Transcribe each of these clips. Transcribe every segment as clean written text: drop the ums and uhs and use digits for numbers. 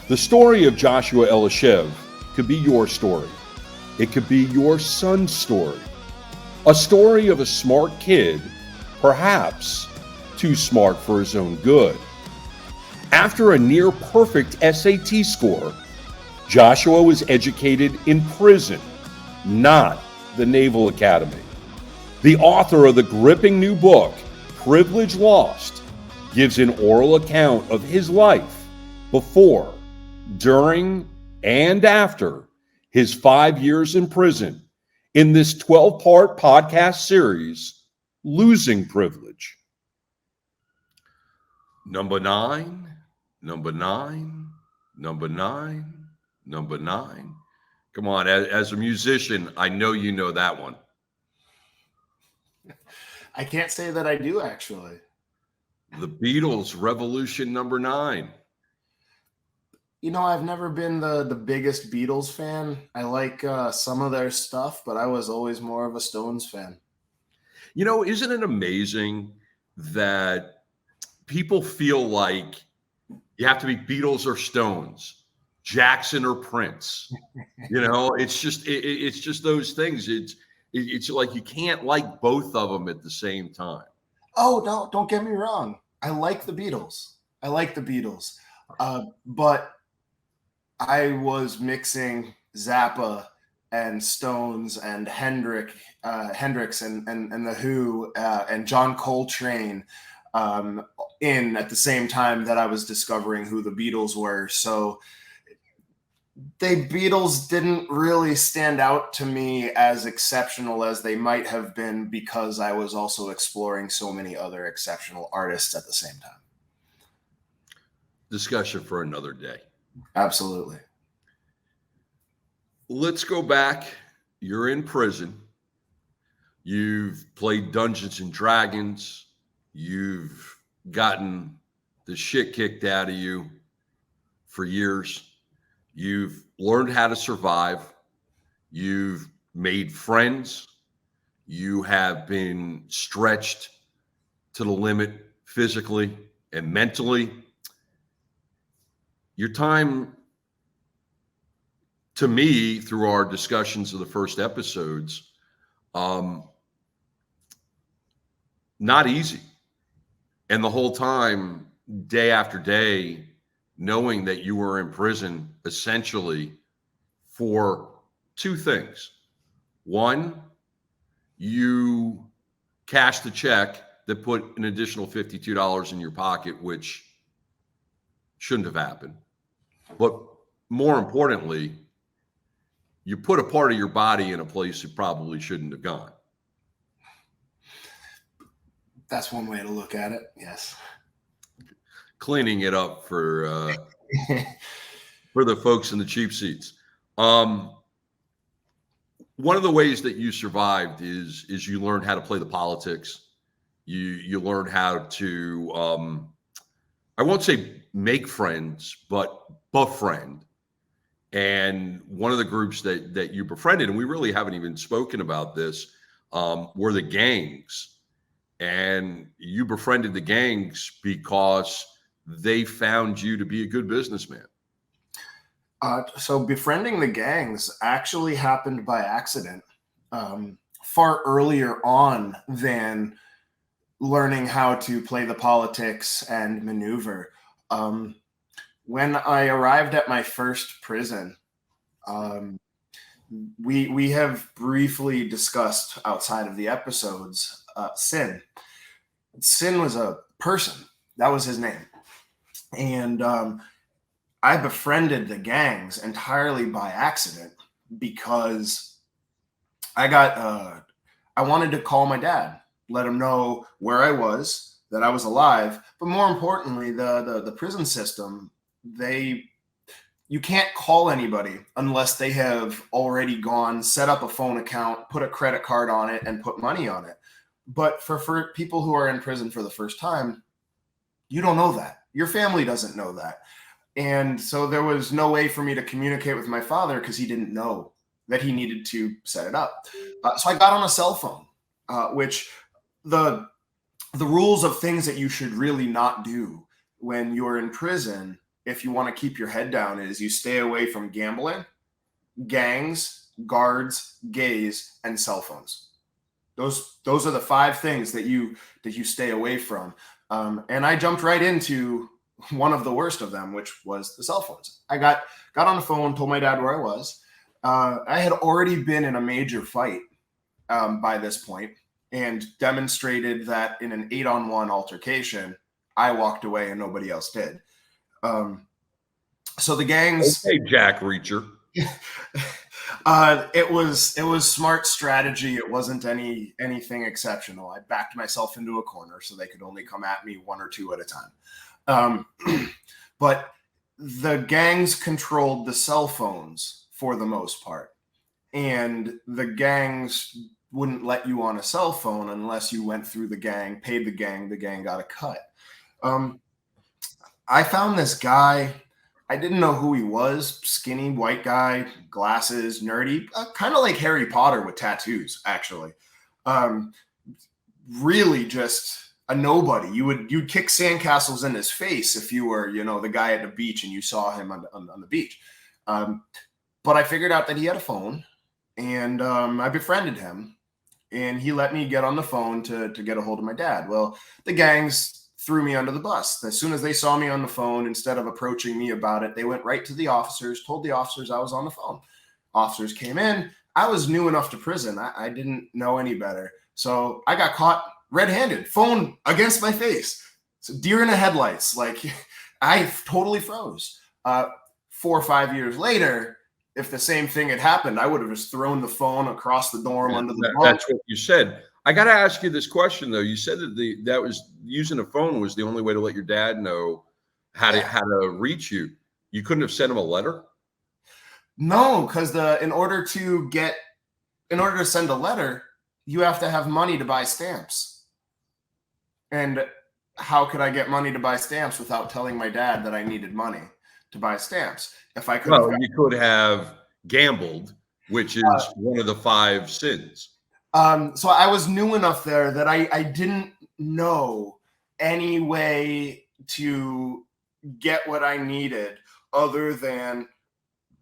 The story of Joshua Elishev could be your story. It could be your son's story. A story of a smart kid, perhaps too smart for his own good. After a near perfect SAT score, Joshua was educated in prison, not the Naval Academy. The author of the gripping new book, Privilege Lost, gives an oral account of his life before, during, and after his 5 years in prison in this 12-part podcast series, Losing Privilege. Number 9, number 9, number 9, number 9. Come on, as a musician, I know you know that one. I can't say that I do, actually. The Beatles, Revolution number 9. You know, I've never been the biggest Beatles fan. I like some of their stuff, but I was always more of a Stones fan. You know, isn't it amazing that people feel like you have to be Beatles or Stones, Jackson or Prince? You know, it's just those things. It's like you can't like both of them at the same time. Oh, no, don't get me wrong. I like the Beatles. But I was mixing Zappa and Stones and Hendrix and the Who and John Coltrane in at the same time that I was discovering who the Beatles were. So the Beatles didn't really stand out to me as exceptional as they might have been because I was also exploring so many other exceptional artists at the same time. Discussion for another day. Absolutely. Let's go back. You're in prison. You've played Dungeons and Dragons. You've gotten the shit kicked out of you for years. You've learned how to survive. You've made friends. You have been stretched to the limit physically and mentally. Your time, to me, through our discussions of the first episodes, not easy. And the whole time, day after day, knowing that you were in prison essentially for two things. One, you cashed a check that put an additional $52 in your pocket, which shouldn't have happened. But more importantly, you put a part of your body in a place it probably shouldn't have gone. That's one way to look at it, yes. Cleaning it up for the folks in the cheap seats. One of the ways that you survived is you learned how to play the politics. You learned how to I won't say make friends, but befriend. And one of the groups that you befriended, and we really haven't even spoken about this, were the gangs. And you befriended the gangs because they found you to be a good businessman. So befriending the gangs actually happened by accident, far earlier on than learning how to play the politics and maneuver. When I arrived at my first prison, we have briefly discussed outside of the episodes, Sin. Sin was a person. That was his name. And I befriended the gangs entirely by accident because I wanted to call my dad, let him know where I was, that I was alive. But more importantly, the prison system, you can't call anybody unless they have already gone, set up a phone account, put a credit card on it, and put money on it. But for people who are in prison for the first time, you don't know that. Your family doesn't know that. And so there was no way for me to communicate with my father because he didn't know that he needed to set it up. So I got on a cell phone, which the rules of things that you should really not do when you're in prison if you want to keep your head down is you stay away from gambling, gangs, guards, gays, and cell phones. Those are the 5 things that you stay away from. And I jumped right into one of the worst of them, which was the cell phones. I got on the phone, told my dad where I was. I had already been in a major fight by this point, and demonstrated that in an 8-on-1 altercation, I walked away and nobody else did. So the gangs. Okay, Jack Reacher. It was smart strategy. It wasn't anything exceptional. I backed myself into a corner so they could only come at me 1 or 2 at a time. But the gangs controlled the cell phones for the most part, and the gangs wouldn't let you on a cell phone unless you went through the gang, paid the gang got a cut. I found this guy. I didn't know who he was. Skinny white guy, glasses, nerdy, kind of like Harry Potter with tattoos, actually. Really just a nobody. You'd kick sandcastles in his face if you were, the guy at the beach and you saw him on the beach. But I figured out that he had a phone, and I befriended him, and he let me get on the phone to get a hold of my dad. Well, the gangs threw me under the bus. As soon as they saw me on the phone, instead of approaching me about it, they went right to the officers, told the officers I was on the phone. Officers came in. I was new enough to prison. I didn't know any better. So I got caught red-handed, phone against my face. So deer in the headlights. Like, I totally froze. 4 or 5 years later, if the same thing had happened, I would have just thrown the phone across the dorm under the bunk. That's what you said. I got to ask you this question, though. You said that that was using a phone was the only way to let your dad know how to reach you. You couldn't have sent him a letter? No, because in order to send a letter, you have to have money to buy stamps. And how could I get money to buy stamps without telling my dad that I needed money to buy stamps? If I could, you could have gambled, which is one of the 5 sins. So I was new enough there that I didn't know any way to get what I needed other than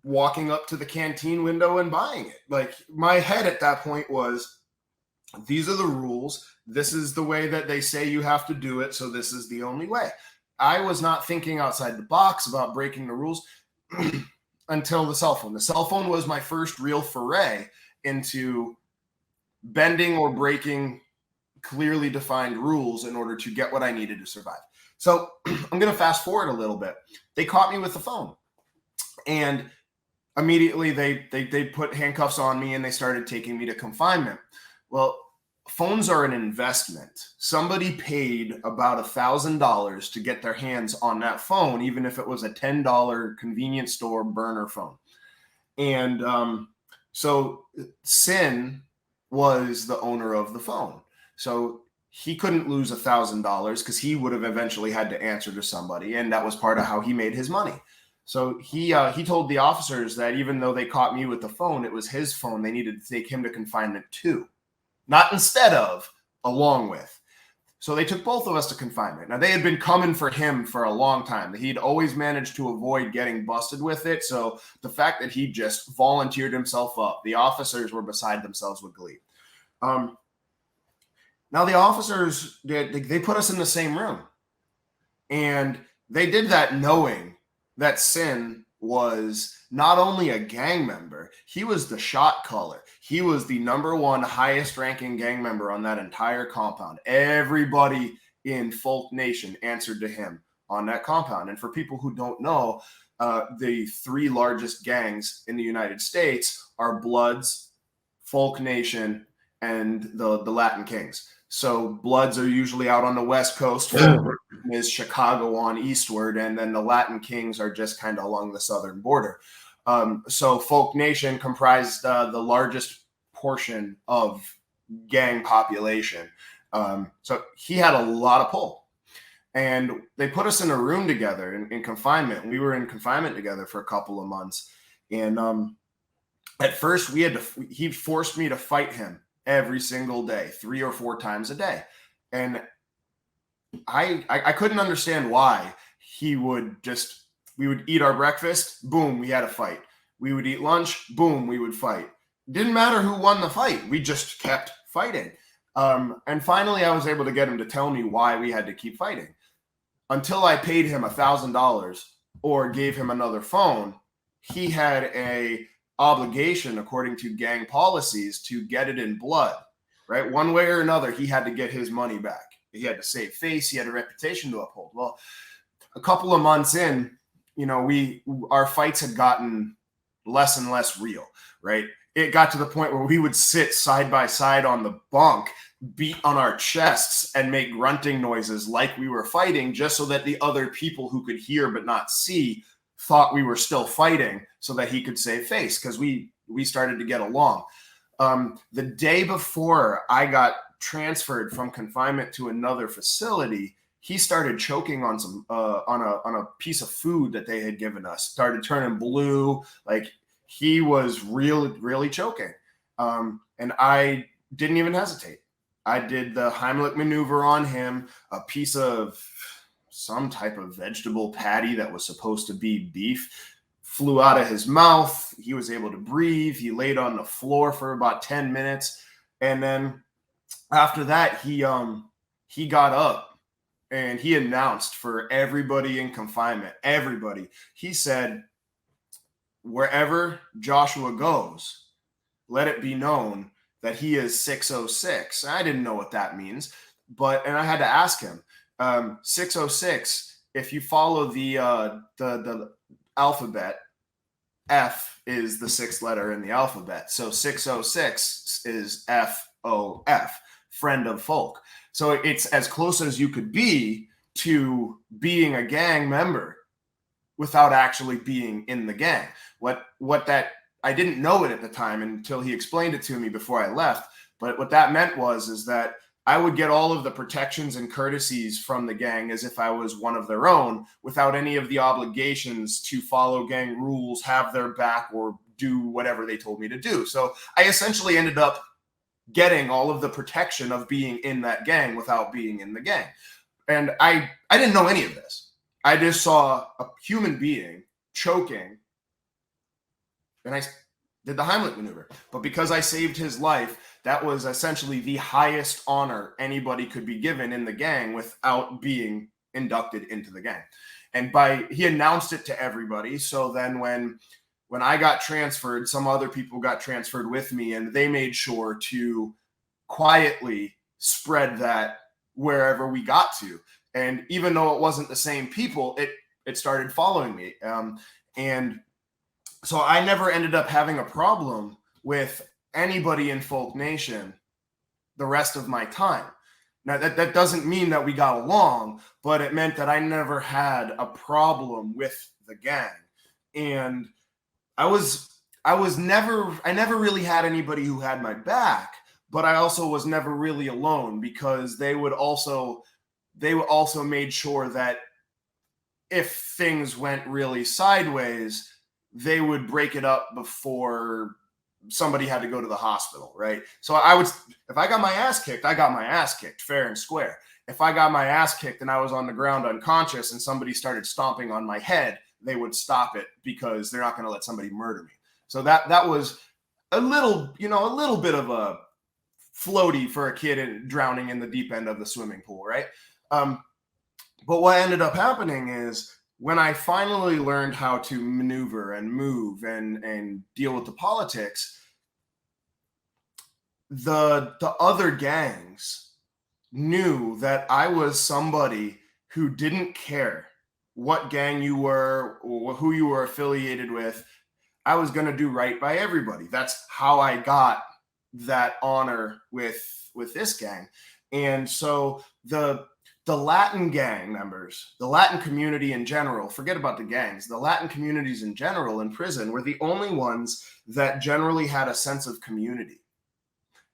walking up to the canteen window and buying it. Like, my head at that point was, these are the rules. This is the way that they say you have to do it. So this is the only way. I was not thinking outside the box about breaking the rules until the cell phone. The cell phone was my first real foray into bending or breaking clearly defined rules in order to get what I needed to survive. So I'm going to fast forward a little bit. They caught me with the phone, and immediately they put handcuffs on me and they started taking me to confinement. Well, phones are an investment. Somebody paid about $1,000 to get their hands on that phone, even if it was a $10 convenience store burner phone. And so Sin was the owner of the phone. So he couldn't lose $1,000 because he would have eventually had to answer to somebody. And that was part of how he made his money. So he told the officers that even though they caught me with the phone, it was his phone. They needed to take him to confinement too. Not instead of, along with. So they took both of us to confinement. Now, they had been coming for him for a long time. He'd always managed to avoid getting busted with it. So the fact that he just volunteered himself up, the officers were beside themselves with glee. Now, the officers, they put us in the same room. And they did that knowing that Sin was not only a gang member, he was the shot caller. He was the #1 highest ranking gang member on that entire compound. Everybody in Folk Nation answered to him on that compound. And for people who don't know, the 3 largest gangs in the United States are Bloods, Folk Nation, and the Latin Kings. So Bloods are usually out on the West Coast, is Chicago on eastward, and then the Latin Kings are just kind of along the southern border. So Folk Nation comprised the largest portion of gang population. So he had a lot of pull. And they put us in a room together in confinement. We were in confinement together for a couple of months. And at first, he forced me to fight him every single day, 3 or 4 times a day. And I couldn't understand why he would just We would eat our breakfast, boom, we had a fight. We would eat lunch, boom, we would fight. Didn't matter who won the fight. We just kept fighting. And finally, I was able to get him to tell me why we had to keep fighting. Until I paid him $1,000 or gave him another phone, he had a obligation, according to gang policies, to get it in blood, right? One way or another, he had to get his money back. He had to save face. He had a reputation to uphold. Well, a couple of months in, our fights had gotten less and less real, right? It got to the point where we would sit side by side on the bunk, beat on our chests, and make grunting noises like we were fighting, just so that the other people who could hear but not see thought we were still fighting, so that he could save face, because we started to get along. The day before I got transferred from confinement to another facility, he started choking on some on a piece of food that they had given us. Started turning blue, like he was really choking. And I didn't even hesitate. I did the Heimlich maneuver on him, a piece of some type of vegetable patty that was supposed to be beef flew out of his mouth. He was able to breathe. He laid on the floor for about 10 minutes. And then after that, he got up and he announced for everybody in confinement, everybody, he said, wherever Joshua goes, let it be known that he is 606. I didn't know what that means, and I had to ask him. 606, if you follow the alphabet, F is the sixth letter in the alphabet. So 606 is FOF, friend of folk. So it's as close as you could be to being a gang member without actually being in the gang. What that, I didn't know it at the time until he explained it to me before I left. But what that meant is that I would get all of the protections and courtesies from the gang as if I was one of their own, without any of the obligations to follow gang rules, have their back, or do whatever they told me to do. So I essentially ended up getting all of the protection of being in that gang without being in the gang. And I didn't know any of this. I just saw a human being choking, and I did the Heimlich maneuver. But because I saved his life, that was essentially the highest honor anybody could be given in the gang without being inducted into the gang. And he announced it to everybody. So then when I got transferred, some other people got transferred with me, and they made sure to quietly spread that wherever we got to. And even though it wasn't the same people, it started following me. And so I never ended up having a problem with anybody in Folk Nation the rest of my time. Now, that doesn't mean that we got along, but it meant that I never had a problem with the gang. And I never really had anybody who had my back, but I also was never really alone, because they also made sure that if things went really sideways, they would break it up before somebody had to go to the hospital, right? So if I got my ass kicked, I got my ass kicked fair and square. If I got my ass kicked and I was on the ground unconscious and somebody started stomping on my head, they would stop it, because they're not going to let somebody murder me. So that was a little bit of a floaty for a kid drowning in the deep end of the swimming pool, right? But what ended up happening is, when I finally learned how to maneuver and move and deal with the politics, the other gangs knew that I was somebody who didn't care what gang you were or who you were affiliated with. I was going to do right by everybody. That's how I got that honor with this gang. And so the Latin gang members, the Latin community in general, forget about the gangs, the Latin communities in general in prison were the only ones that generally had a sense of community.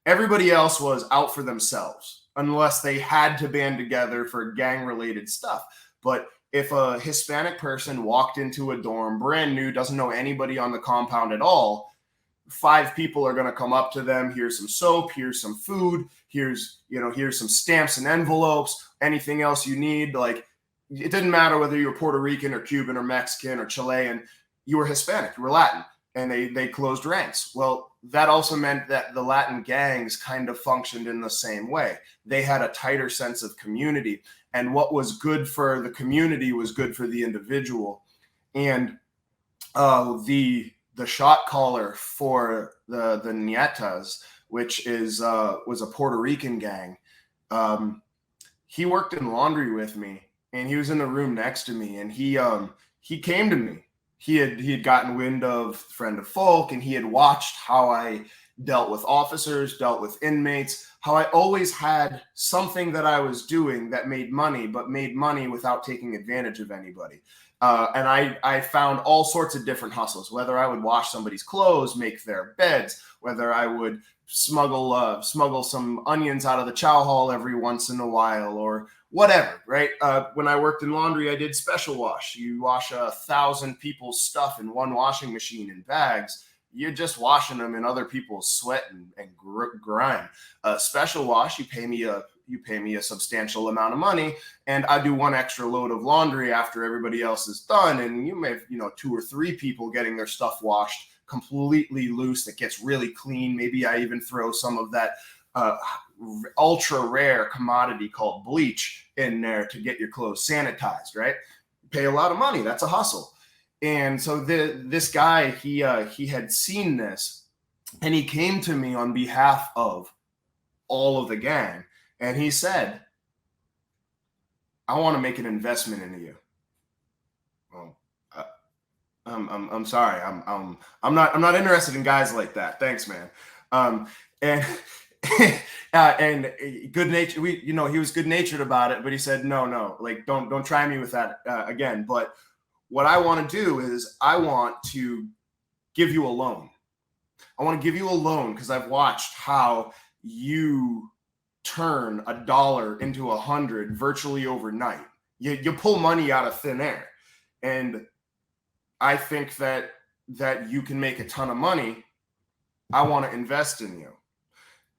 Everybody else was out for themselves, unless they had to band together for gang-related stuff. But if a Hispanic person walked into a dorm, brand new, doesn't know anybody on the compound at all, 5 people are going to come up to them. Here's some soap. Here's some food. Here's some stamps and envelopes. Anything else you need. Like, it didn't matter whether you were Puerto Rican or Cuban or Mexican or Chilean, you were Hispanic, you were Latin, and they closed ranks. Well, that also meant that the Latin gangs kind of functioned in the same way. They had a tighter sense of community, and what was good for the community was good for the individual. And the shot caller for the Nietas, which was a Puerto Rican gang, he worked in laundry with me, and he was in the room next to me, and he came to me. He had gotten wind of Friend of Folk, and he had watched how I dealt with officers, dealt with inmates, how I always had something that I was doing that made money, but made money without taking advantage of anybody. And I found all sorts of different hustles, whether I would wash somebody's clothes, make their beds, whether I would smuggle some onions out of the chow hall every once in a while, or whatever, right? When I worked in laundry, I did special wash. You wash 1,000 people's stuff in one washing machine in bags. You're just washing them in other people's sweat and grime. Special wash, you pay me a substantial amount of money, and I do one extra load of laundry after everybody else is done, and you may have 2 or 3 people getting their stuff washed completely loose that gets really clean. Maybe I even throw some of that ultra rare commodity called bleach in there to get your clothes sanitized, right? Pay a lot of money. That's a hustle. And so this guy, he had seen this, and he came to me on behalf of all of the gang, and he said, I want to make an investment into you. Well, I'm sorry. I'm not interested in guys like that. Thanks, man. And and good nature. He was good natured about it, but he said, no, like don't try me with that again. But what I want to do is I want to give you a loan. I want to give you a loan because I've watched how you turn $1 into 100 virtually overnight. You pull money out of thin air, and I think that you can make a ton of money. I want to invest in you.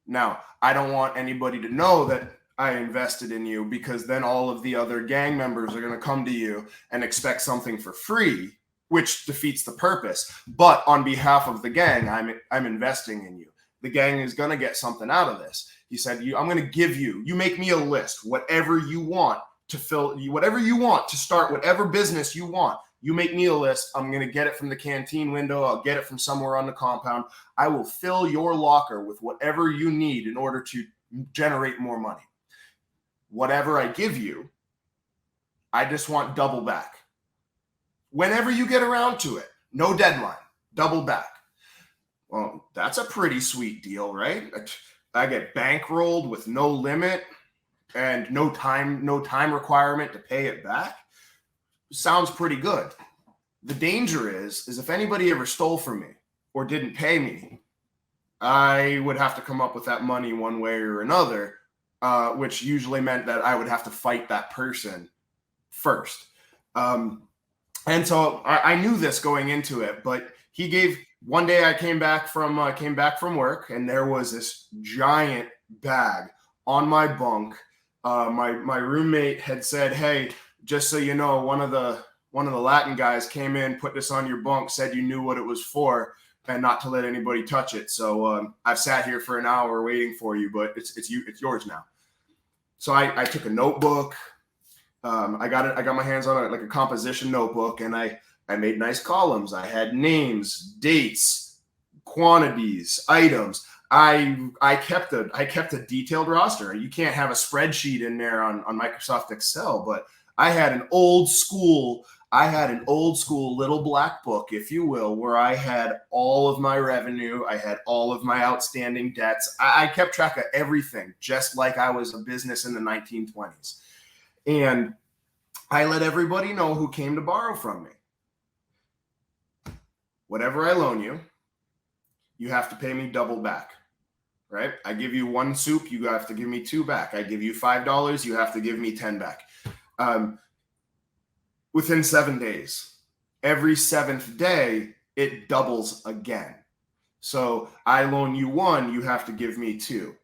Now, I don't want anybody to know that I invested in you, because then all of the other gang members are going to come to you and expect something for free, which defeats the purpose. But on behalf of the gang, I'm investing in you. The gang is going to get something out of this. He said, I'm going to give you make me a list, whatever you want to fill, whatever you want to start, whatever business you want. You make me a list. I'm going to get it from the canteen window. I'll get it from somewhere on the compound. I will fill your locker with whatever you need in order to generate more money. Whatever I give you, I just want double back. Whenever you get around to it, no deadline, double back. Well, that's a pretty sweet deal, right? I get bankrolled with no limit and no time requirement to pay it back. Sounds pretty good. The danger is if anybody ever stole from me or didn't pay me, I would have to come up with that money one way or another, which usually meant that I would have to fight that person first. And so I knew this going into it, but one day I came back from work, and there was this giant bag on my bunk. My roommate had said, "Hey, just so you know, one of the Latin guys came in, put this on your bunk, said you knew what it was for, and not to let anybody touch it. So I've sat here for an hour waiting for you, but it's yours now." So I took a notebook. I got my hands on a composition notebook, and I made nice columns. I had names, dates, quantities, items. I kept a detailed roster. You can't have a spreadsheet in there on Microsoft Excel, but I had an old school little black book, if you will, where I had all of my revenue. I had all of my outstanding debts. I kept track of everything, just like I was a business in the 1920s. And I let everybody know who came to borrow from me. Whatever I loan you, you have to pay me double back, right? I give you 1 soup, you have to give me 2 back. I give you $5, you have to give me 10 back. Within 7 days, every 7th day, it doubles again. So I loan you 1, you have to give me 2.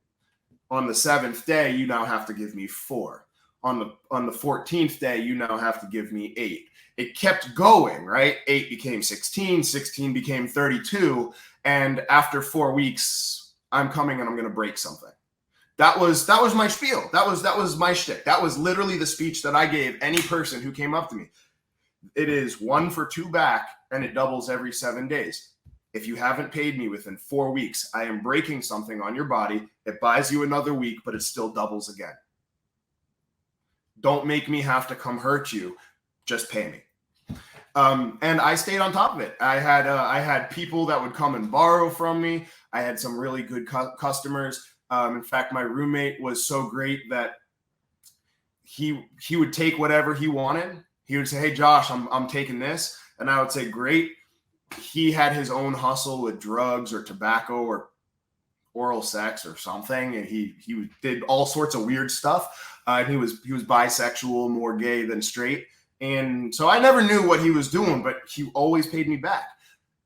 On the 7th day, you now have to give me 4. On the 14th day, you now have to give me 8. It kept going, right? 8 became 16, 16 became 32. And after 4 weeks, I'm coming and I'm going to break something. That was my spiel. That was my shtick. That was literally the speech that I gave any person who came up to me. It is 1 for 2 back, and it doubles every 7 days. If you haven't paid me within 4 weeks, I am breaking something on your body. It buys you another week, but it still doubles again. Don't make me have to come hurt you. Just pay me. And I stayed on top of it. I had people that would come and borrow from me. I had some really good customers. In fact, my roommate was so great that he would take whatever he wanted. He would say, "Hey, Josh, I'm taking this," and I would say, "Great." He had his own hustle with drugs or tobacco or oral sex or something, and he did all sorts of weird stuff. He was bisexual, more gay than straight, and so I never knew what he was doing, but he always paid me back.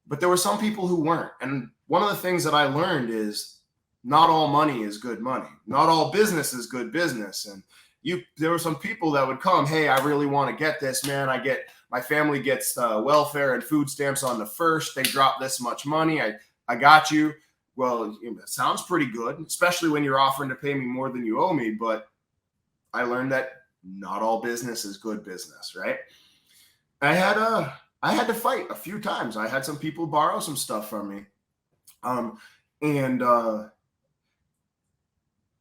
But there were some people who weren't, and one of the things that I learned is not all money is good money. Not all business is good business, and there were some people that would come, "Hey, I really want to get this, man. My family gets welfare and food stamps on the 1st. They drop this much money. I got you." Well, it sounds pretty good, especially when you're offering to pay me more than you owe me. But I learned that not all business is good business, right? I had to fight a few times. I had some people borrow some stuff from me,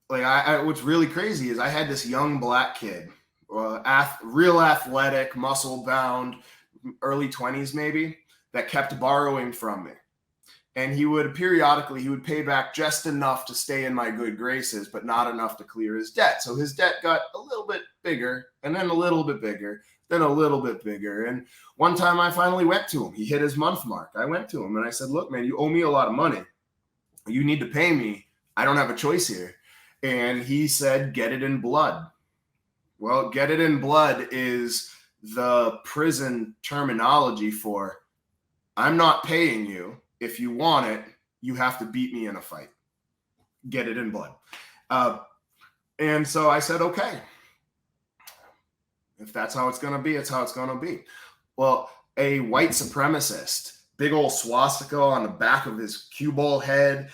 what's really crazy is I had this young black kid, real athletic, muscle bound, early 20s maybe, that kept borrowing from me. And he would periodically pay back just enough to stay in my good graces, but not enough to clear his debt. So his debt got a little bit bigger, and then a little bit bigger, then a little bit bigger. And one time I finally went to him. He hit his month mark. I went to him and I said, "Look, man, you owe me a lot of money. You need to pay me. I don't have a choice here." And he said, "Get it in blood." Well, get it in blood is the prison terminology for, I'm not paying you. If you want it, you have to beat me in a fight. Get it in blood. And so I said, okay, if that's how it's going to be, it's how it's going to be. Well, a white supremacist, big old swastika on the back of his cue ball head,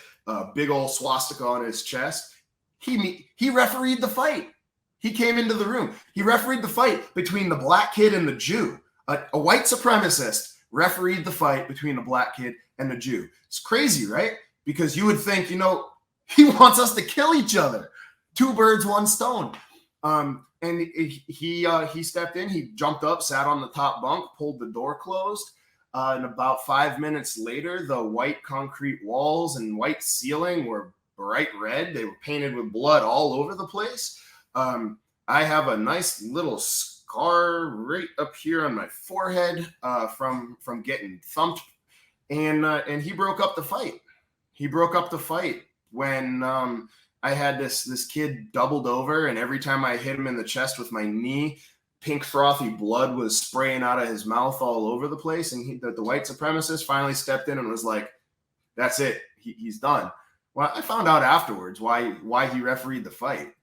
big old swastika on his chest, he refereed the fight. He came into the room. He refereed the fight between the black kid and the Jew. A white supremacist refereed the fight between the black kid and the Jew. It's crazy, right? Because you would think, he wants us to kill each other. 2 birds, 1 stone. And he stepped in. He jumped up, sat on the top bunk, pulled the door closed. And about 5 minutes later, the white concrete walls and white ceiling were bright red. They were painted with blood all over the place. I have a nice little scar right up here on my forehead from getting thumped. And he broke up the fight. He broke up the fight when I had this kid doubled over, and every time I hit him in the chest with my knee, pink frothy blood was spraying out of his mouth all over the place. And the white supremacist finally stepped in and was like, "That's it. He's done." Well, I found out afterwards why he refereed the fight.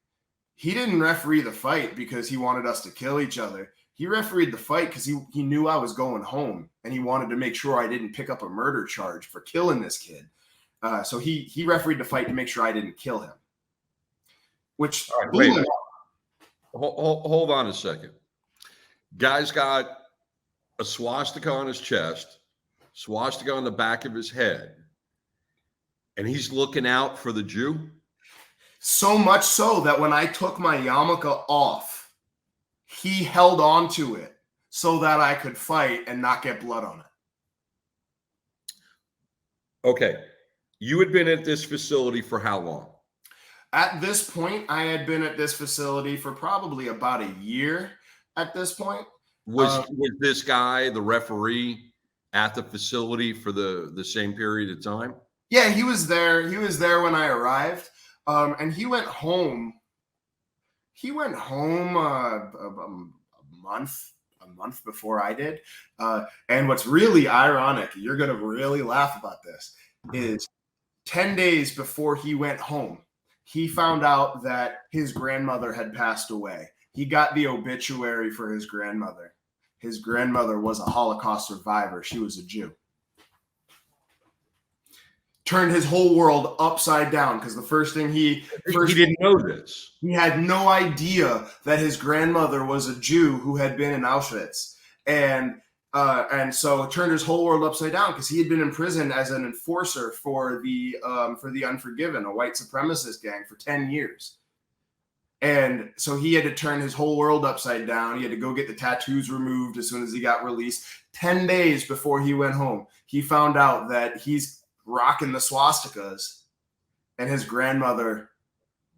He didn't referee the fight because he wanted us to kill each other. He refereed the fight because he knew I was going home, and he wanted to make sure I didn't pick up a murder charge for killing this kid. So he refereed the fight to make sure I didn't kill him. Which all right, wait. Hold on a second. Guy's got a swastika on his chest, swastika on the back of his head, and he's looking out for the Jew? So much so that when I took my yarmulke off, he held on to it so that I could fight and not get blood on it. Okay. You had been at this facility for how long? At this point, I had been at this facility for probably about a year at this point. Was this guy, the referee, at the facility for the same period of time? Yeah, he was there. He was there when I arrived. And he went home. He went home a month before I did. And what's really ironic, you're going to really laugh about this, is 10 days before he went home, he found out that his grandmother had passed away. He got the obituary for his grandmother. His grandmother was a Holocaust survivor. She was a Jew. Turned his whole world upside down because the first thing he didn't know this. He had no idea that his grandmother was a Jew who had been in Auschwitz, and so it turned his whole world upside down because he had been in prison as an enforcer for the Unforgiven, a white supremacist gang, for 10 years. And so he had to turn his whole world upside down. He had to go get the tattoos removed as soon as he got released. 10 days before he went home, he found out that he's rocking the swastikas, and his grandmother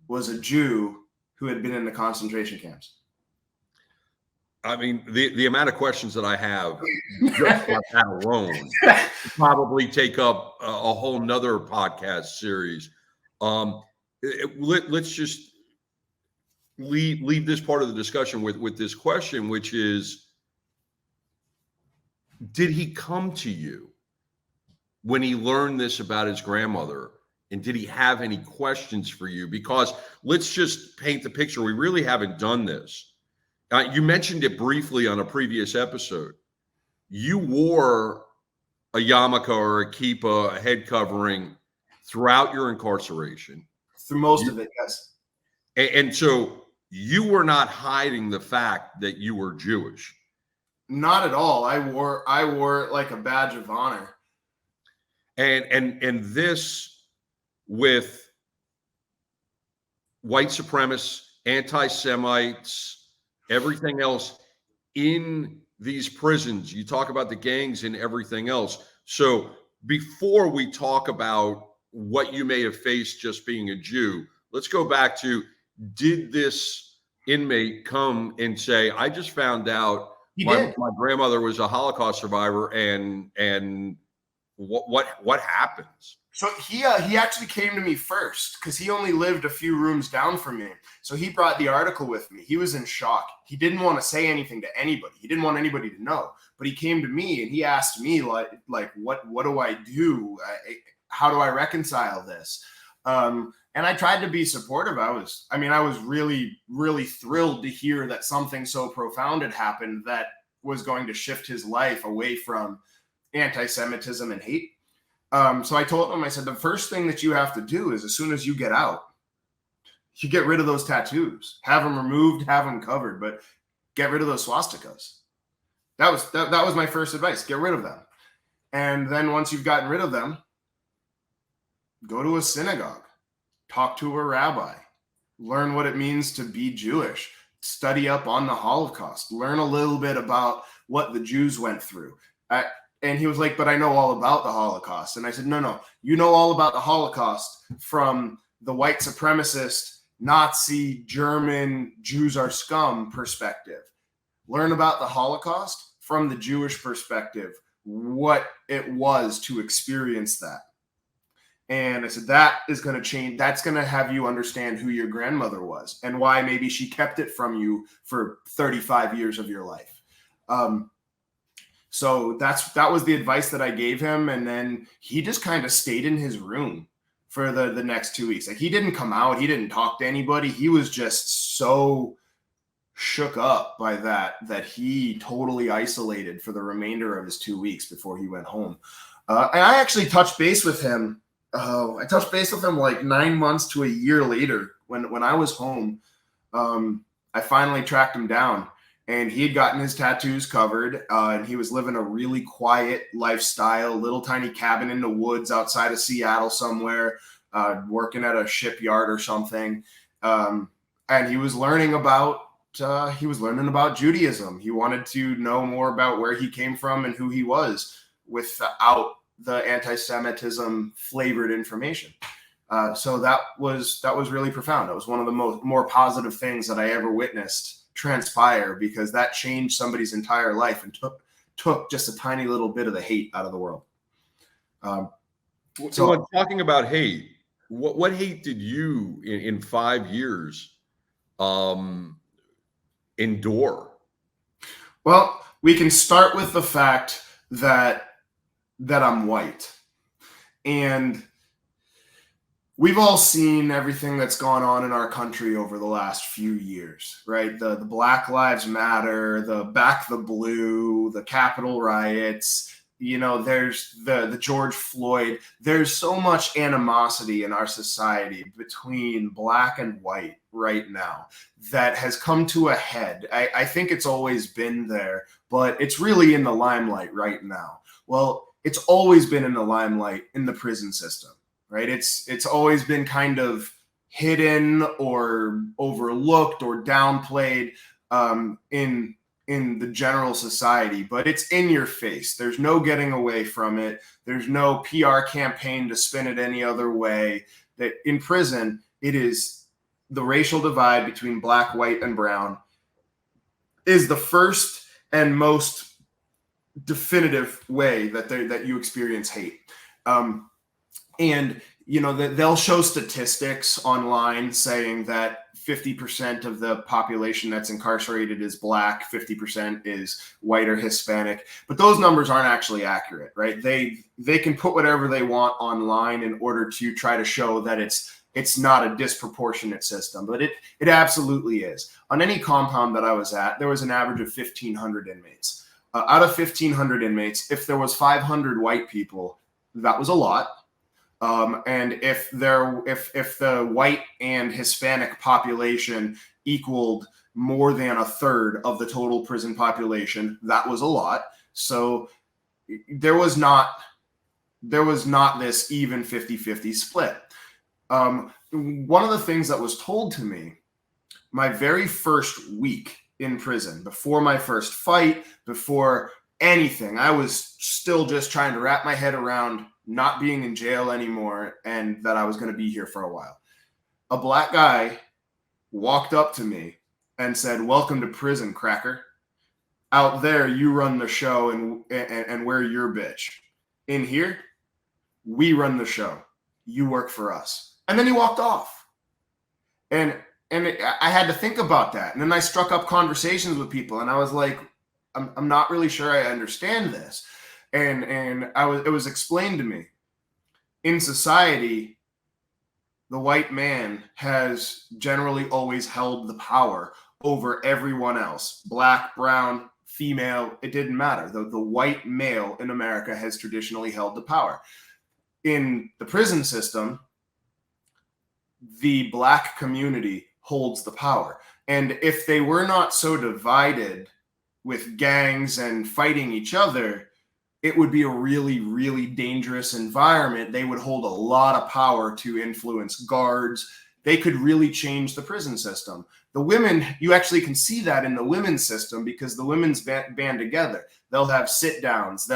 was a Jew who had been in the concentration camps. I mean, the amount of questions that I have just about that alone probably take up a whole nother podcast series. Let's just leave this part of the discussion with this question, which is, did he come to you when he learned this about his grandmother? And did he have any questions for you? Because let's just paint the picture. We really haven't done this. You mentioned it briefly on a previous episode. You wore a yarmulke or a kippah, a head covering, throughout your incarceration. Through most of it, yes. And so you were not hiding the fact that you were Jewish. Not at all. I wore it like a badge of honor. And this, with white supremacists, anti-Semites, everything else in these prisons. You talk about the gangs and everything else. So before we talk about what you may have faced just being a Jew, let's go back to, did this inmate come and say, I just found out my grandmother was a Holocaust survivor, and what happens? So he actually came to me first because he only lived a few rooms down from me. So he brought the article with me. He was in shock. He didn't want to say anything to anybody. He didn't want anybody to know. But he came to me and he asked me like what do I do? How do I reconcile this? And I tried to be supportive. I was really, really thrilled to hear that something so profound had happened that was going to shift his life away from anti-Semitism and hate. So I told him, I said, the first thing that you have to do is, as soon as you get out, you get rid of those tattoos, have them removed, have them covered, but get rid of those swastikas. That was my first advice. Get rid of them. And then once you've gotten rid of them, go to a synagogue, talk to a rabbi, learn what it means to be Jewish, study up on the Holocaust, learn a little bit about what the Jews went through. And he was like, but I know all about the Holocaust. And I said, no, you know all about the Holocaust from the white supremacist, Nazi, German, Jews are scum perspective. Learn about the Holocaust from the Jewish perspective, what it was to experience that. And I said, that is going to change. That's going to have you understand who your grandmother was and why maybe she kept it from you for 35 years of your life. So that was the advice that I gave him. And then he just kind of stayed in his room for the next 2 weeks. Like, he didn't come out. He didn't talk to anybody. He was just so shook up by that he totally isolated for the remainder of his 2 weeks before he went home. And I actually touched base with him. I touched base with him like 9 months to a year later when I was home. I finally tracked him down. And he had gotten his tattoos covered, and he was living a really quiet lifestyle, little tiny cabin in the woods outside of Seattle somewhere, working at a shipyard or something. And he was learning about Judaism. He wanted to know more about where he came from and who he was without the anti-Semitism flavored information. So that was really profound. That was one of the more positive things that I ever witnessed transpire, because that changed somebody's entire life and took just a tiny little bit of the hate out of the world. So talking about hate, what hate did you in 5 years endure? Well, we can start with the fact that I'm white, and we've all seen everything that's gone on in our country over the last few years, right? The Black Lives Matter, the Back the Blue, the Capitol riots. You know, there's the George Floyd. There's so much animosity in our society between black and white right now that has come to a head. I think it's always been there, but it's really in the limelight right now. Well, it's always been in the limelight in the prison system, right? It's always been kind of hidden or overlooked or downplayed in the general society, but it's in your face. There's no getting away from it. There's no PR campaign to spin it any other way. That in prison, it is the racial divide between black, white, and brown is the first and most definitive way that you experience hate. And you know that they'll show statistics online saying that 50% of the population that's incarcerated is black, 50% is white or Hispanic, but those numbers aren't actually accurate, right? They can put whatever they want online in order to try to show that it's not a disproportionate system, but it absolutely is. On any compound that I was at, there was an average of 1,500 inmates. Out of 1,500 inmates, if there was 500 white people, that was a lot. And if the white and Hispanic population equaled more than a third of the total prison population, that was a lot. So there was not this even 50-50 split. One of the things that was told to me my very first week in prison, before my first fight, before anything, I was still just trying to wrap my head around not being in jail anymore and that I was going to be here for a while. A black guy walked up to me and said, "Welcome to prison, cracker. Out there, you run the show and we're your bitch. In here, we run the show. You work for us." And then he walked off. And I had to think about that. And then I struck up conversations with people and I was like, I'm not really sure I understand this. And it was explained to me. In society, the white man has generally always held the power over everyone else. Black, brown, female, it didn't matter. The white male in America has traditionally held the power. In the prison system, the black community holds the power. And if they were not so divided with gangs and fighting each other, it would be a really, really dangerous environment. They would hold a lot of power to influence guards. They could really change the prison system. The women, you actually can see that in the women's system because the women's band together. They'll have sit downs.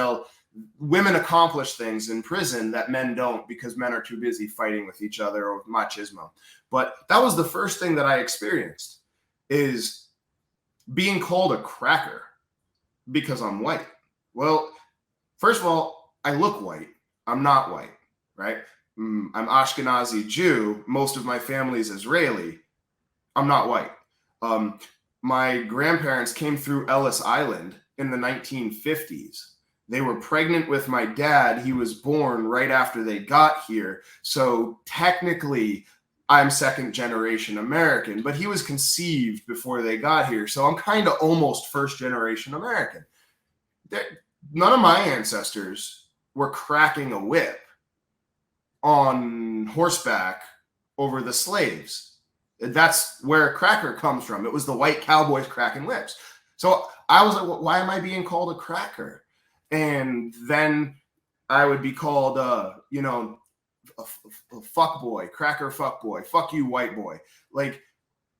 Women accomplish things in prison that men don't because men are too busy fighting with each other or machismo. But that was the first thing that I experienced, is being called a cracker because I'm white. Well, first of all, I look white. I'm not white, right? I'm Ashkenazi Jew. Most of my family is Israeli. I'm not white. My grandparents came through Ellis Island in the 1950s. They were pregnant with my dad. He was born right after they got here. So technically, I'm second generation American, but he was conceived before they got here. So I'm kind of almost first generation American. None of my ancestors were cracking a whip on horseback over the slaves. That's where cracker comes from. It was the white cowboys cracking whips. So I was like, well, why am I being called a cracker? And then I would be called, a fuck boy, cracker fuck boy, fuck you, white boy. Like,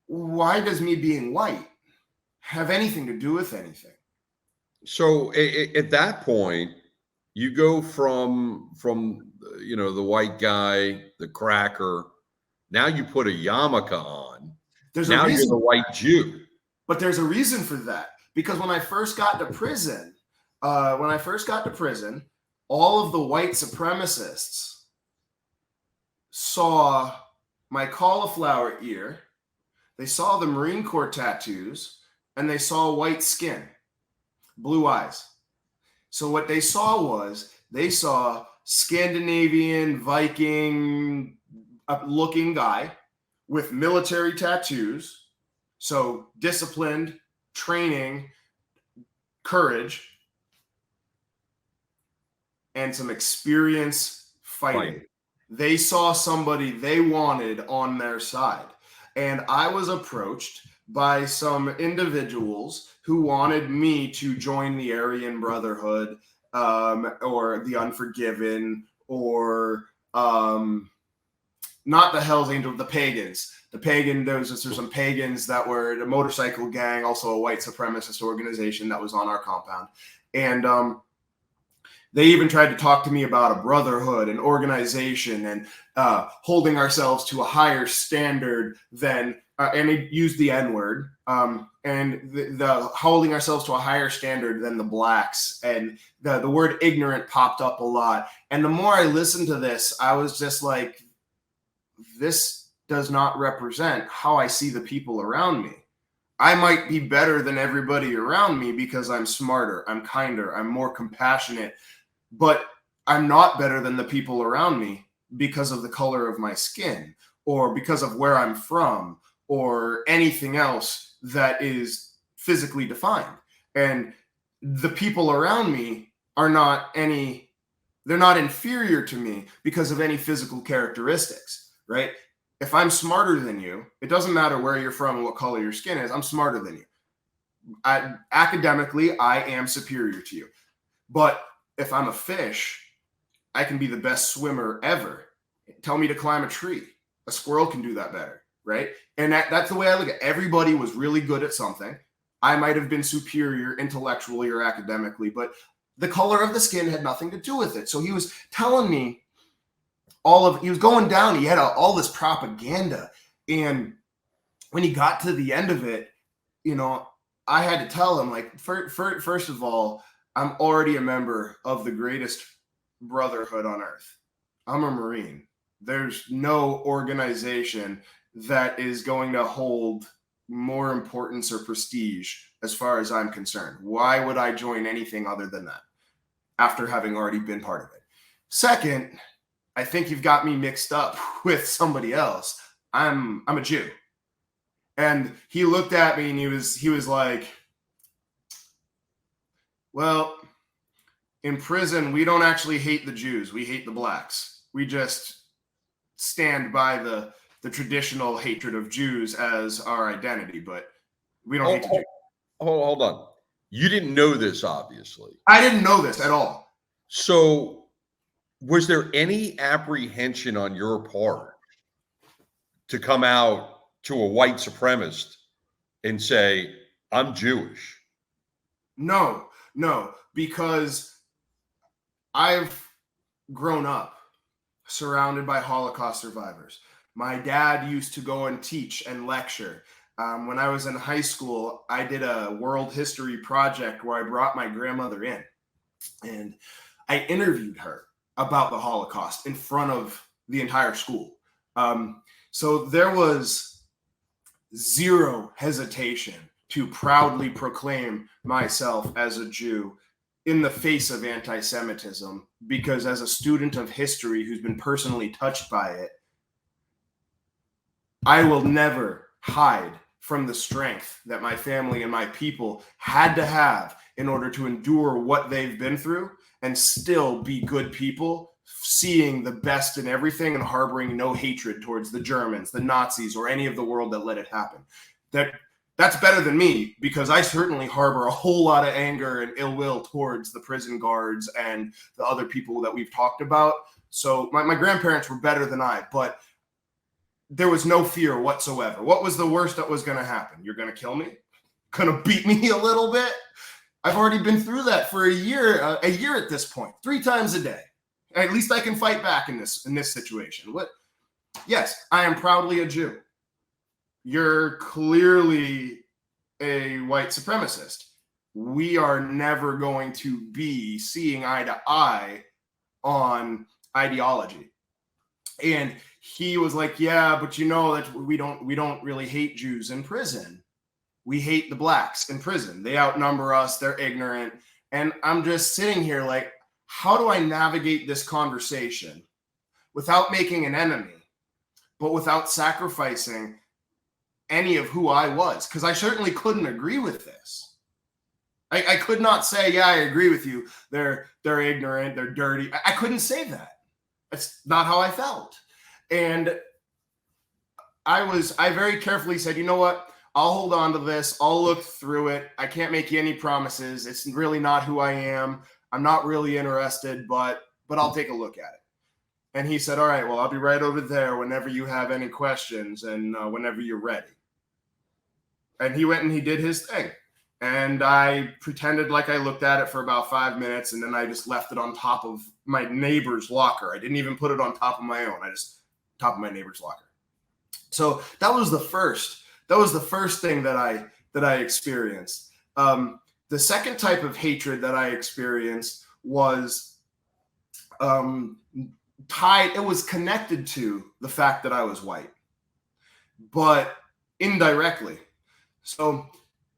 why does me being white have anything to do with anything? So at that point, you go from the white guy, the cracker. Now you put a yarmulke on. Now you're the white Jew. But there's a reason for that. Because when I first got to prison, all of the white supremacists saw my cauliflower ear, they saw the Marine Corps tattoos, and they saw white skin, blue eyes. So what they saw was, they saw Scandinavian, Viking, looking guy with military tattoos, so disciplined, training, courage, and some experience fighting. They saw somebody they wanted on their side. And I was approached by some individuals who wanted me to join the Aryan Brotherhood, or the Unforgiven, or not the Hell's Angels, the Pagans. The pagan, there's some pagans that were a motorcycle gang, also a white supremacist organization that was on our compound. And they even tried to talk to me about a brotherhood, an organization, and holding ourselves to a higher standard than, and they used the N-word, and the holding ourselves to a higher standard than the blacks. And the word ignorant popped up a lot. And the more I listened to this, I was just like, this does not represent how I see the people around me. I might be better than everybody around me because I'm smarter, I'm kinder, I'm more compassionate, but I'm not better than the people around me because of the color of my skin, or because of where I'm from, or anything else that is physically defined. And the people around me are they're not inferior to me because of any physical characteristics, right? If I'm smarter than you, it doesn't matter where you're from and what color your skin is, I'm smarter than you. Academically, I am superior to you. But if I'm a fish, I can be the best swimmer ever. Tell me to climb a tree. A squirrel can do that better, right? And that's the way I look at it. Everybody was really good at something. I might have been superior intellectually or academically, but the color of the skin had nothing to do with it. So he was telling me he was going down. He had all this propaganda. And when he got to the end of it, I had to tell him, like, first of all, I'm already a member of the greatest brotherhood on earth. I'm a Marine. There's no organization that is going to hold more importance or prestige as far as I'm concerned. Why would I join anything other than that after having already been part of it? Second, I think you've got me mixed up with somebody else. I'm a Jew. And he looked at me and he was like, well, in prison, we don't actually hate the Jews. We hate the blacks. We just stand by the traditional hatred of Jews as our identity, but we don't hate the Jews. Hold on. You didn't know this, obviously. I didn't know this at all. So was there any apprehension on your part to come out to a white supremacist and say, I'm Jewish? No, because I've grown up surrounded by Holocaust survivors. My dad used to go and teach and lecture. When I was in high school, I did a world history project where I brought my grandmother in and I interviewed her about the Holocaust in front of the entire school. So there was zero hesitation to proudly proclaim myself as a Jew in the face of anti-Semitism, because as a student of history who's been personally touched by it, I will never hide from the strength that my family and my people had to have in order to endure what they've been through and still be good people, seeing the best in everything and harboring no hatred towards the Germans, the Nazis, or any of the world that let it happen. That's better than me, because I certainly harbor a whole lot of anger and ill will towards the prison guards and the other people that we've talked about. So my grandparents were better than I, but there was no fear whatsoever. What was the worst that was going to happen? You're going to kill me? Going to beat me a little bit? I've already been through that for a year at this point, 3 times a day. At least I can fight back in this situation. Yes, I am proudly a Jew. You're clearly a white supremacist. We are never going to be seeing eye to eye on ideology. And he was like, yeah, but you know that we don't really hate Jews in prison. We hate the blacks in prison. They outnumber us. They're ignorant. And I'm just sitting here like, how do I navigate this conversation without making an enemy, but without sacrificing any of who I was, because I certainly couldn't agree with this. I could not say, yeah, I agree with you. They're ignorant, they're dirty. I couldn't say that. That's not how I felt. And I very carefully said, you know what? I'll hold on to this. I'll look through it. I can't make you any promises. It's really not who I am. I'm not really interested, but I'll take a look at it. And he said, all right, well, I'll be right over there whenever you have any questions and whenever you're ready. And he went and he did his thing. And I pretended like I looked at it for about 5 minutes, and then I just left it on top of my neighbor's locker. I didn't even put it on top of my own. I just top of my neighbor's locker. So that was the first. That was the first thing that I experienced. The second type of hatred that I experienced was tied. It was connected to the fact that I was white, but indirectly. So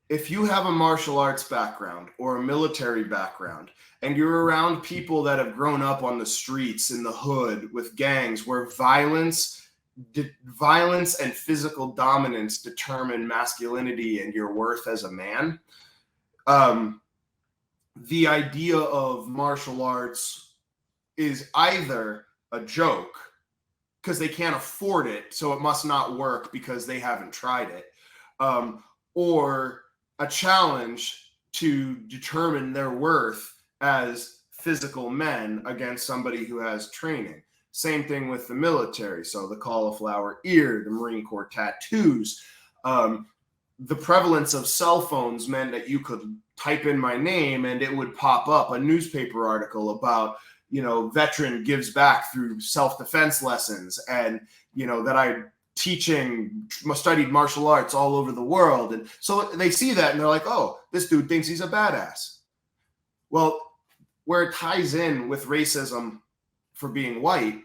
if you have a martial arts background or a military background and you're around people that have grown up on the streets in the hood with gangs where violence and physical dominance determine masculinity and your worth as a man, the idea of martial arts is either a joke because they can't afford it, so it must not work because they haven't tried it, or a challenge to determine their worth as physical men against somebody who has training. Same thing with the military. So the cauliflower ear, the Marine Corps tattoos, the prevalence of cell phones meant that you could type in my name and it would pop up a newspaper article about, veteran gives back through self-defense lessons, and, that I studied martial arts all over the world. And so they see that and they're like, oh, this dude thinks he's a badass. Well, where it ties in with racism for being white,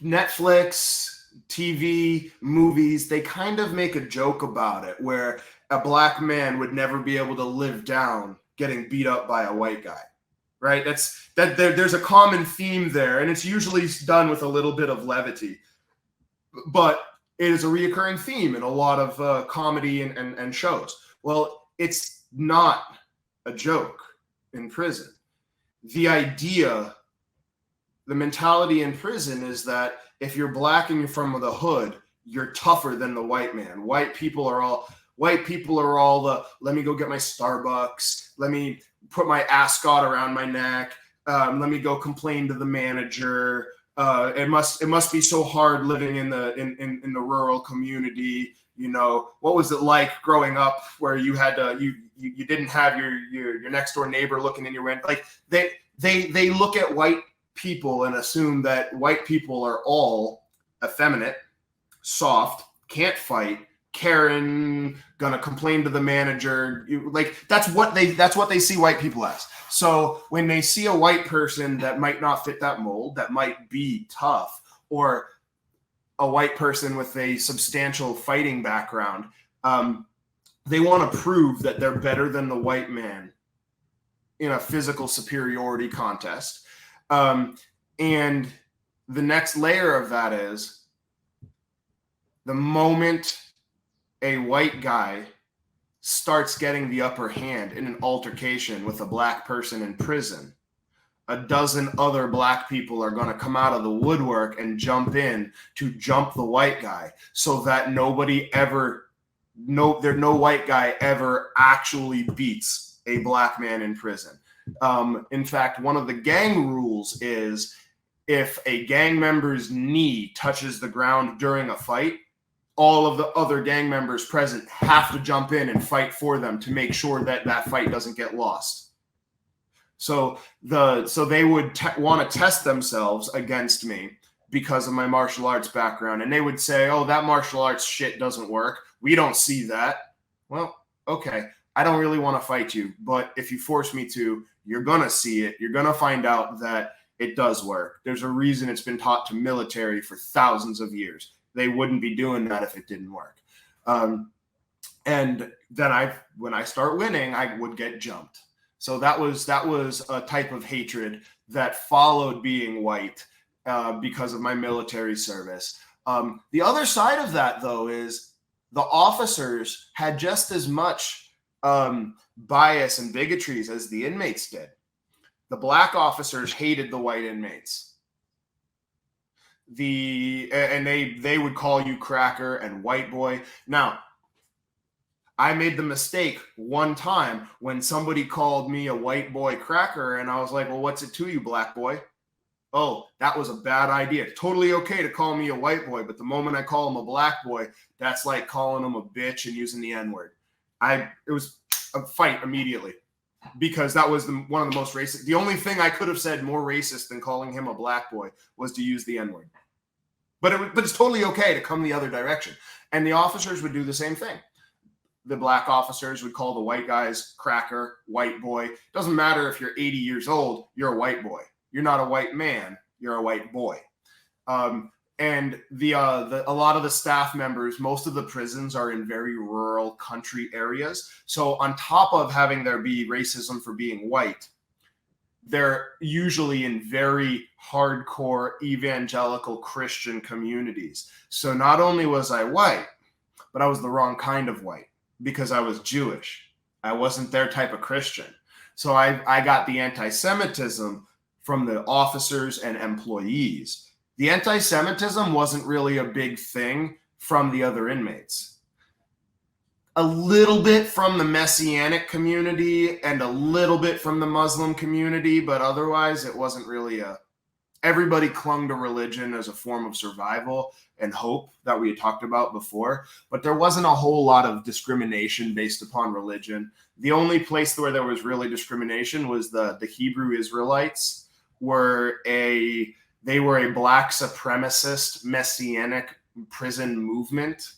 Netflix, TV, movies, they kind of make a joke about it where a black man would never be able to live down getting beat up by a white guy. Right? There's a common theme there, and it's usually done with a little bit of levity. But it is a reoccurring theme in a lot of comedy and shows. Well, it's not a joke in prison. The mentality in prison is that if you're black and you're from the hood, you're tougher than the white man. White people are all the, let me go get my Starbucks. Let me put my ascot around my neck. Let me go complain to the manager. It must be so hard living in the rural community. What was it like growing up where you had to you didn't have your next door neighbor looking in your window? Like they look at white people and assume that white people are all effeminate, soft, can't fight, Karen, gonna complain to the manager. That's what they see white people as. So when they see a white person that might not fit that mold, that might be tough, or a white person with a substantial fighting background, they want to prove that they're better than the white man in a physical superiority contest. And the next layer of that is the moment a white guy starts getting the upper hand in an altercation with a black person in prison, a dozen other black people are going to come out of the woodwork and jump in to jump the white guy, so that no white guy ever actually beats a black man in prison. In fact, one of the gang rules is if a gang member's knee touches the ground during a fight, all of the other gang members present have to jump in and fight for them to make sure that fight doesn't get lost. So they would want to test themselves against me because of my martial arts background. And they would say, oh, that martial arts shit doesn't work. We don't see that. Well, okay, I don't really want to fight you, but if you force me to, you're going to see it. You're going to find out that it does work. There's a reason it's been taught to military for thousands of years. They wouldn't be doing that if it didn't work. And then when I start winning, I would get jumped. So that was a type of hatred that followed being white because of my military service. The other side of that, though, is the officers had just as much bias and bigotries as the inmates did. The black officers hated the white inmates. And they would call you cracker and white boy. Now, I made the mistake one time when somebody called me a white boy cracker, and I was like, well, what's it to you, black boy? Oh, that was a bad idea. Totally okay to call me a white boy, but the moment I call him a black boy, that's like calling him a bitch and using the N-word. It was a fight immediately, because that was one of the most racist. The only thing I could have said more racist than calling him a black boy was to use the N-word. But it's totally okay to come the other direction. And the officers would do the same thing. The black officers would call the white guys cracker, white boy. Doesn't matter if you're 80 years old, you're a white boy. You're not a white man, you're a white boy. And a lot of the staff members, most of the prisons are in very rural country areas. So on top of having there be racism for being white, they're usually in very hardcore evangelical Christian communities. So not only was I white, but I was the wrong kind of white, because I was Jewish. I wasn't their type of Christian. So I got the anti-Semitism from the officers and employees. The anti-Semitism wasn't really a big thing from the other inmates. A little bit from the Messianic community and a little bit from the Muslim community, but otherwise it wasn't really everybody clung to religion as a form of survival and hope that we had talked about before, but there wasn't a whole lot of discrimination based upon religion. The only place where there was really discrimination was the Hebrew Israelites were a black supremacist Messianic prison movement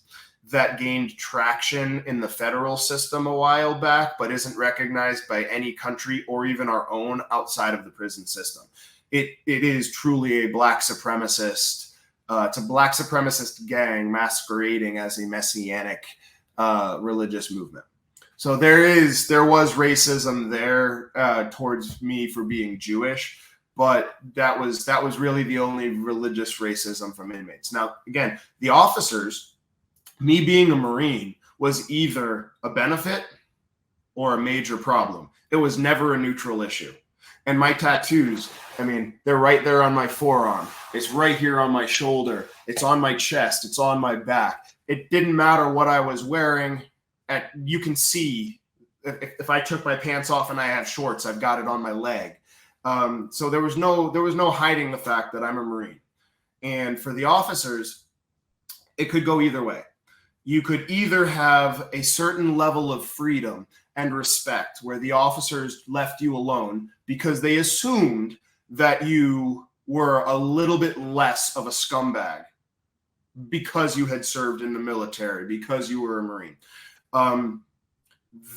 that gained traction in the federal system a while back, but isn't recognized by any country or even our own outside of the prison system. It is truly a black supremacist. It's a black supremacist gang masquerading as a messianic religious movement. So there was racism there towards me for being Jewish, but that was really the only religious racism from inmates. Now, again, the officers, me being a Marine, was either a benefit or a major problem. It was never a neutral issue. And my tattoos, I mean, they're right there on my forearm. It's right here on my shoulder. It's on my chest. It's on my back. It didn't matter what I was wearing. You can see if I took my pants off and I have shorts, I've got it on my leg. So there was no hiding the fact that I'm a Marine. And for the officers, it could go either way. You could either have a certain level of freedom and respect where the officers left you alone because they assumed that you were a little bit less of a scumbag because you had served in the military, because you were a Marine.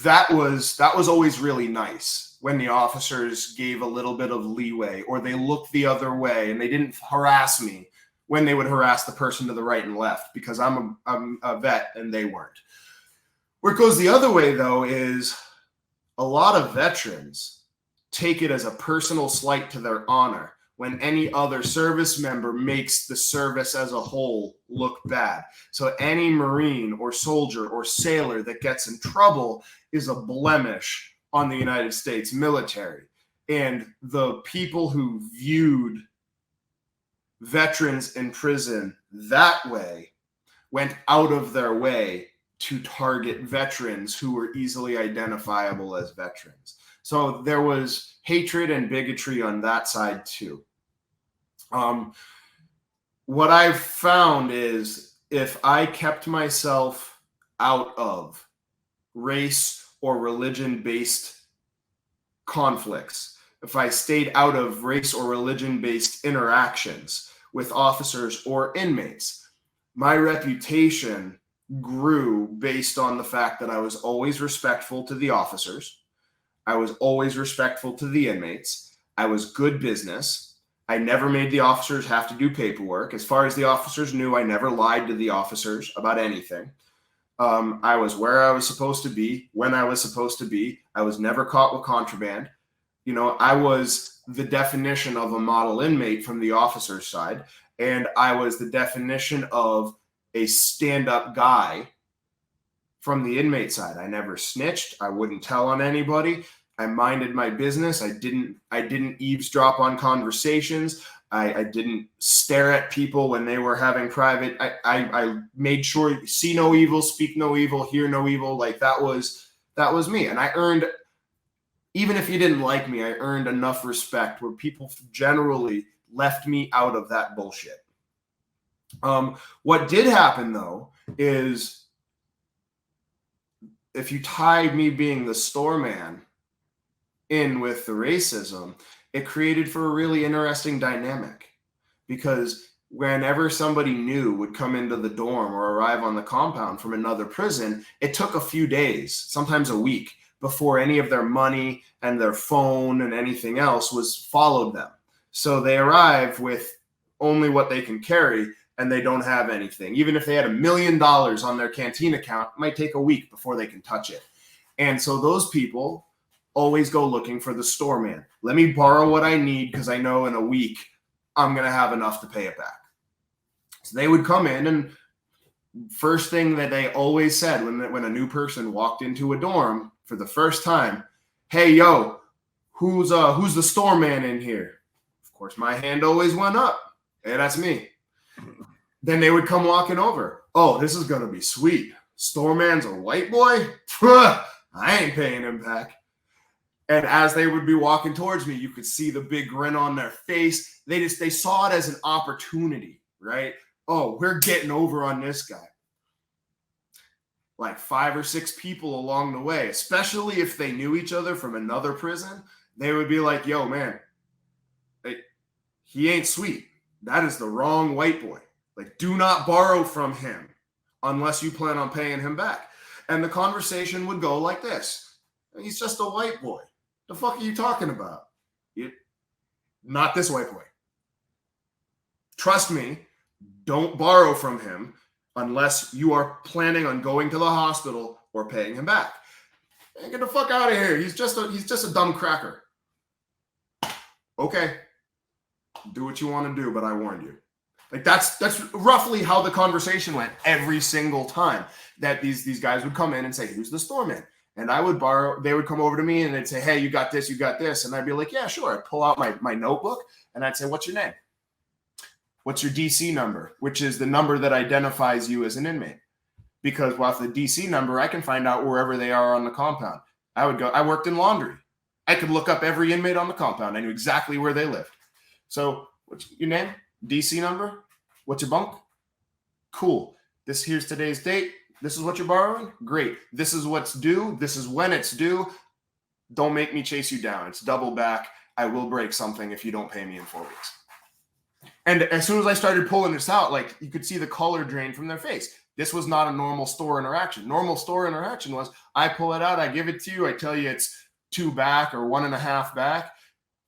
That was always really nice when the officers gave a little bit of leeway, or they looked the other way and they didn't harass me when they would harass the person to the right and left, because I'm a vet and they weren't. Where it goes the other way, though, is a lot of veterans take it as a personal slight to their honor when any other service member makes the service as a whole look bad. So any Marine or soldier or sailor that gets in trouble is a blemish on the United States military. And the people who viewed veterans in prison that way went out of their way to target veterans who were easily identifiable as veterans. So there was hatred and bigotry on that side too. What I've found is if I kept myself out of race or religion-based conflicts, if I stayed out of race or religion-based interactions with officers or inmates, my reputation grew based on the fact that I was always respectful to the officers. I was always respectful to the inmates. I was good business. I never made the officers have to do paperwork. As far as the officers knew, I never lied to the officers about anything. I was where I was supposed to be, when I was supposed to be. I was never caught with contraband. You know, I was the definition of a model inmate from the officer's side, and I was the definition of a stand-up guy from the inmate side. I never snitched. I wouldn't tell on anybody. I minded my business. I didn't eavesdrop on conversations. I didn't stare at people when they were having private. I made sure see no evil, speak no evil, hear no evil. Like that was me. And I earned, even if you didn't like me, I earned enough respect where people generally left me out of that bullshit. What did happen though is, if you tie me being the store man in with the racism, it created for a really interesting dynamic, because whenever somebody new would come into the dorm or arrive on the compound from another prison, it took a few days, sometimes a week, before any of their money and their phone and anything else was followed them. So they arrive with only what they can carry, and they don't have anything. Even if they had $1 million on their canteen account, it might take a week before they can touch it. And so those people always go looking for the store man. Let me borrow what I need because I know in a week I'm going to have enough to pay it back. So they would come in, and first thing that they always said when a new person walked into a dorm for the first time, "Hey, yo, who's the store man in here?" Of course, my hand always went up. Hey, that's me. Then they would come walking over. "Oh, this is going to be sweet. Store man's a white boy? I ain't paying him back." And as they would be walking towards me, you could see the big grin on their face. They saw it as an opportunity, right? Oh, we're getting over on this guy. Like 5 or 6 people along the way, especially if they knew each other from another prison, they would be like, "Yo, man, he ain't sweet. That is the wrong white boy. Like, do not borrow from him unless you plan on paying him back." And the conversation would go like this: "He's just a white boy. The fuck are you talking about? Not this white boy. Trust me, don't borrow from him unless you are planning on going to the hospital or paying him back. Hey, get the fuck out of here. He's just a dumb cracker." Okay, do what you want to do, but I warned you. Like that's roughly how the conversation went every single time that these guys would come in and say, "Who's the store man?" And I would borrow, they would come over to me and they'd say, "Hey, you got this, you got this." And I'd be like, "Yeah, sure." I'd pull out my notebook and I'd say, "What's your name? What's your DC number?" Which is the number that identifies you as an inmate. Because with the DC number, I can find out wherever they are on the compound. I worked in laundry. I could look up every inmate on the compound. I knew exactly where they lived. So, what's your name? DC number? What's your bunk? Cool. Here's today's date. This is what you're borrowing? Great. This is what's due. This is when it's due. Don't make me chase you down. It's double back. I will break something if you don't pay me in 4 weeks. And as soon as I started pulling this out, like you could see the color drain from their face. This was not a normal store interaction. Normal store interaction was I pull it out, I give it to you, I tell you it's 2 back or 1.5 back,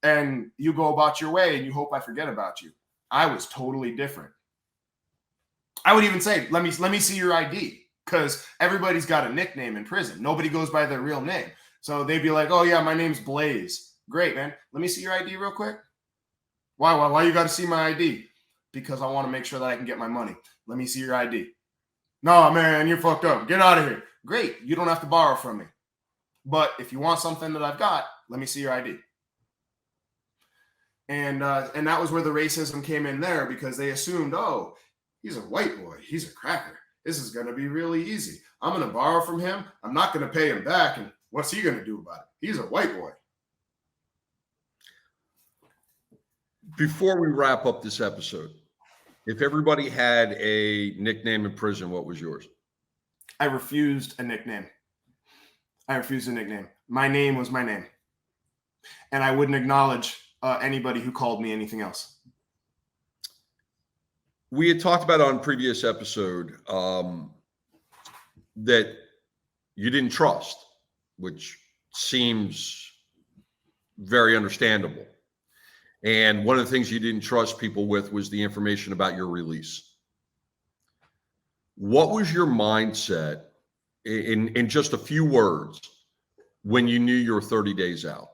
and you go about your way and you hope I forget about you. I was totally different. I would even say, let me see your ID, because everybody's got a nickname in prison. Nobody goes by their real name. So they'd be like, "Oh yeah, my name's Blaze." Great, man. Let me see your ID real quick. Why you got to see my ID? Because I want to make sure that I can get my money. Let me see your ID. "No, man, you're fucked up. Get out of here." Great. You don't have to borrow from me. But if you want something that I've got, let me see your ID. And that was where the racism came in there, because they assumed, oh, he's a white boy. He's a cracker. This is going to be really easy. I'm going to borrow from him. I'm not going to pay him back. And what's he going to do about it? He's a white boy. Before we wrap up this episode, if everybody had a nickname in prison, what was yours? I refused a nickname. My name was my name. And I wouldn't acknowledge anybody who called me anything else. We had talked about on a previous episode that you didn't trust, which seems very understandable. And one of the things you didn't trust people with was the information about your release. What was your mindset in just a few words when you knew you were 30 days out?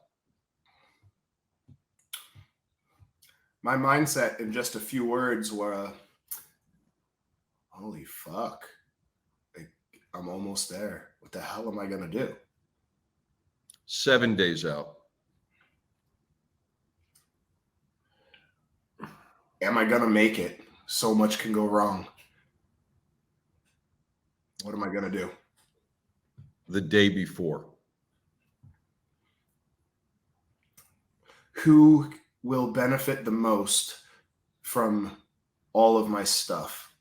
My mindset in just a few words were, holy fuck, I'm almost there. What the hell am I going to do? 7 days out. Am I going to make it? So much can go wrong. What am I going to do? The day before. Who will benefit the most from all of my stuff?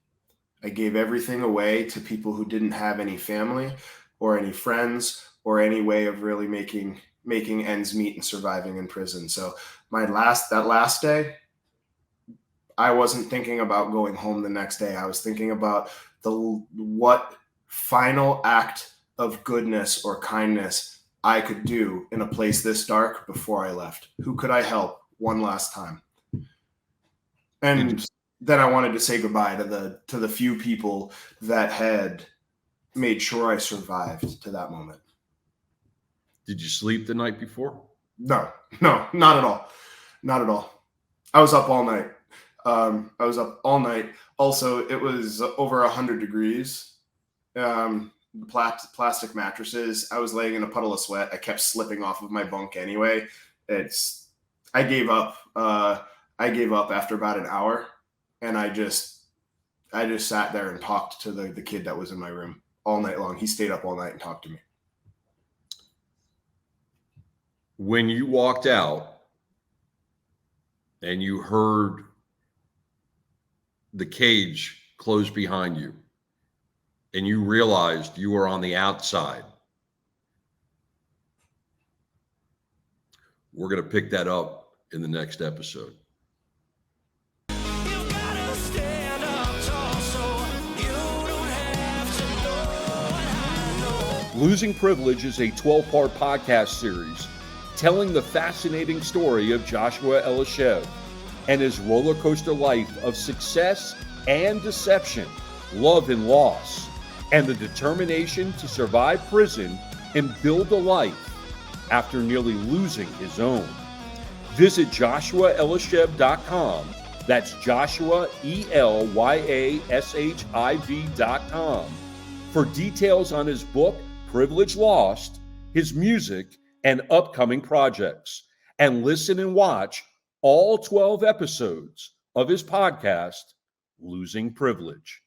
I gave everything away to people who didn't have any family or any friends or any way of really making ends meet and surviving in prison. So that last day, I wasn't thinking about going home the next day. I was thinking about what final act of goodness or kindness I could do in a place this dark before I left. Who could I help one last time? And then I wanted to say goodbye to the few people that had made sure I survived to that moment. Did you sleep the night before? No, not at all. Not at all. I was up all night. Also, it was over 100 degrees. Plastic mattresses. I was laying in a puddle of sweat. I kept slipping off of my bunk anyway. I gave up. I gave up after about an hour, and I just sat there and talked to the kid that was in my room all night long. He stayed up all night and talked to me. When you walked out and you heard the cage close behind you and you realized you were on the outside, we're going to pick that up in the next episode. Losing Privilege is a 12-part podcast series telling the fascinating story of Joshua Elishev and his roller coaster life of success and deception, love and loss, and the determination to survive prison and build a life after nearly losing his own. Visit JoshuaElishev.com. That's Joshua, ELYASHIV.com for details on his book, Privilege Lost, his music, and upcoming projects. And listen and watch all 12 episodes of his podcast, Losing Privilege.